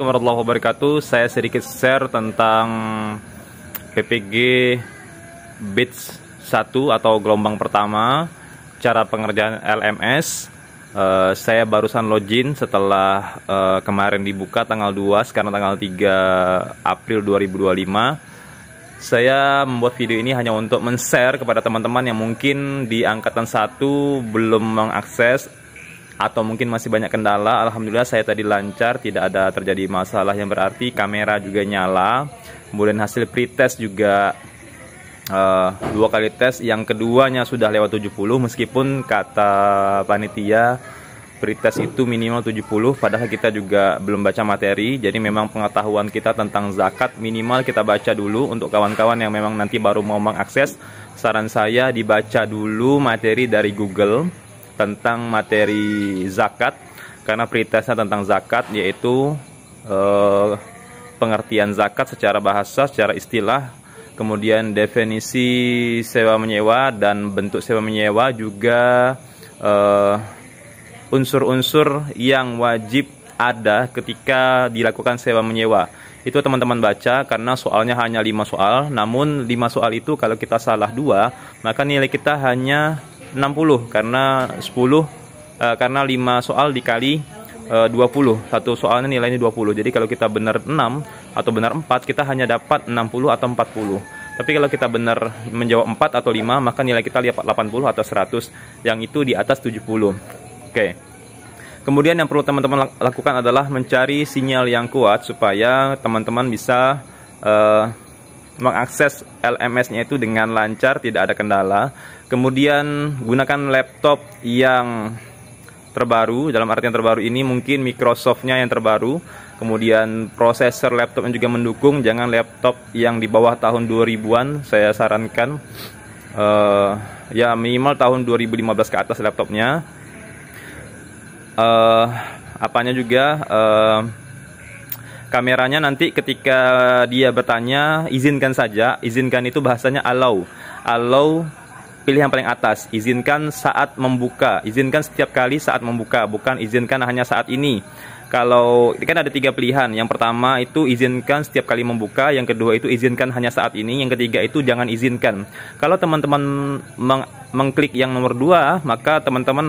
Warahmatullahi wabarakatuh. Saya sedikit share tentang PPG batch 1 atau gelombang pertama, cara pengerjaan LMS. Saya barusan login setelah kemarin dibuka tanggal 2, sekarang tanggal 3 April 2025. Saya membuat video ini hanya untuk men-share kepada teman-teman yang mungkin di angkatan 1 belum mengakses atau mungkin masih banyak kendala. Alhamdulillah saya tadi lancar, tidak ada terjadi masalah yang berarti. Kamera juga nyala, kemudian hasil pretest juga 2 kali tes. Yang keduanya sudah lewat 70, meskipun kata panitia pretest itu minimal 70, padahal kita juga belum baca materi. Jadi memang pengetahuan kita tentang zakat minimal kita baca dulu. Untuk kawan-kawan yang memang nanti baru mau mengakses, saran saya dibaca dulu materi dari Google tentang materi zakat, karena pretestnya tentang zakat, yaitu pengertian zakat secara bahasa, secara istilah, kemudian definisi sewa menyewa dan bentuk sewa menyewa, juga unsur-unsur yang wajib ada ketika dilakukan sewa menyewa. Itu teman-teman baca, karena soalnya hanya 5 soal. Namun 5 soal itu kalau kita salah 2, maka nilai kita hanya 60, karena 5 soal dikali 20. Satu soalnya nilainya 20. Jadi kalau kita benar 6 atau benar 4, kita hanya dapat 60 atau 40. Tapi kalau kita benar menjawab 4 atau 5, maka nilai kita dapat 80 atau 100, yang itu di atas 70. Oke. Kemudian yang perlu teman-teman lakukan adalah mencari sinyal yang kuat supaya teman-teman bisa mengakses LMS-nya itu dengan lancar, tidak ada kendala. Kemudian gunakan laptop yang terbaru. Dalam artian terbaru ini mungkin Microsoft-nya yang terbaru. Kemudian prosesor laptopnya juga mendukung. Jangan laptop yang di bawah tahun 2000-an. Saya sarankan ya minimal tahun 2015 ke atas laptopnya. Apanya juga kameranya nanti ketika dia bertanya, izinkan saja. Izinkan itu bahasanya allow. Allow pilih yang paling atas. Izinkan saat membuka. Izinkan setiap kali saat membuka, bukan izinkan hanya saat ini. Kalau kan ada 3 pilihan. Yang pertama itu izinkan setiap kali membuka, yang kedua itu izinkan hanya saat ini, yang ketiga itu jangan izinkan. Kalau teman-teman mengklik yang nomor 2, maka teman-teman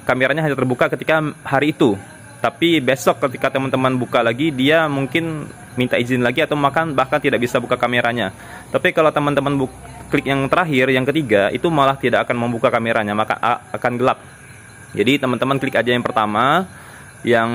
kameranya hanya terbuka ketika hari itu. Tapi besok ketika teman-teman buka lagi, dia mungkin minta izin lagi atau bahkan tidak bisa buka kameranya. Tapi kalau teman-teman klik yang terakhir, yang ketiga, itu malah tidak akan membuka kameranya, maka akan gelap. Jadi teman-teman klik aja yang pertama, yang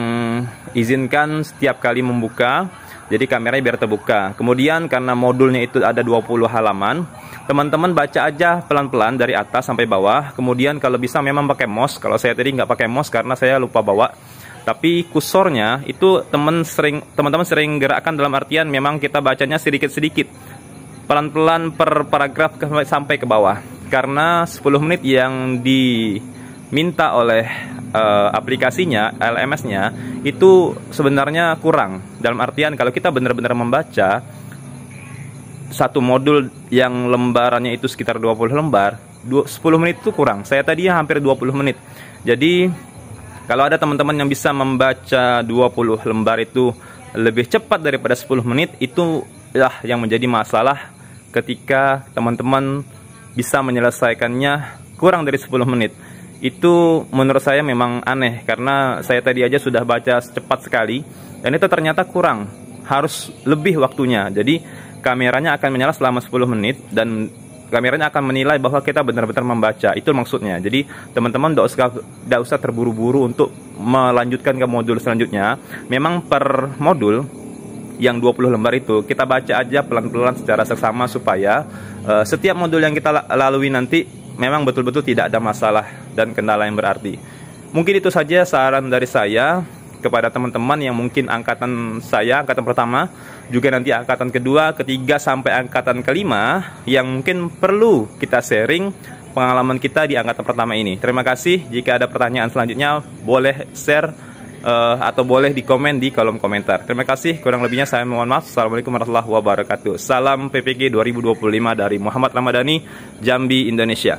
izinkan setiap kali membuka, jadi kameranya biar terbuka. Kemudian karena modulnya itu ada 20 halaman, teman-teman baca aja pelan-pelan dari atas sampai bawah. Kemudian kalau bisa memang pakai mouse. Kalau saya tadi nggak pakai mouse karena saya lupa bawa. Tapi kursornya itu teman-teman sering gerakkan, dalam artian memang kita bacanya sedikit-sedikit, pelan-pelan per paragraf sampai ke bawah. Karena 10 menit yang diminta oleh aplikasinya, LMS-nya, itu sebenarnya kurang. Dalam artian kalau kita benar-benar membaca satu modul yang lembarannya itu sekitar 20 lembar, 10 menit itu kurang. Saya tadi hampir 20 menit. Jadi kalau ada teman-teman yang bisa membaca 20 lembar itu lebih cepat daripada 10 menit, itu lah yang menjadi masalah ketika teman-teman bisa menyelesaikannya kurang dari 10 menit. Itu menurut saya memang aneh, karena saya tadi aja sudah baca cepat sekali, dan itu ternyata kurang, harus lebih waktunya. Jadi kameranya akan menyala selama 10 menit, dan kameranya akan menilai bahwa kita benar-benar membaca. Itu maksudnya. Jadi teman-teman tidak usah terburu-buru untuk melanjutkan ke modul selanjutnya. Memang per modul yang 20 lembar itu kita baca aja pelan-pelan secara seksama, supaya setiap modul yang kita lalui nanti memang betul-betul tidak ada masalah dan kendala yang berarti. Mungkin itu saja saran dari saya kepada teman-teman yang mungkin angkatan saya, angkatan pertama, juga nanti angkatan kedua, ketiga, sampai angkatan kelima, yang mungkin perlu kita sharing pengalaman kita di angkatan pertama ini. Terima kasih. Jika ada pertanyaan selanjutnya, boleh share atau boleh di komen di kolom komentar. Terima kasih. Kurang lebihnya saya mohon maaf. Assalamualaikum warahmatullahi wabarakatuh. Salam PPG 2025 dari Muhammad Ramadhani, Jambi, Indonesia.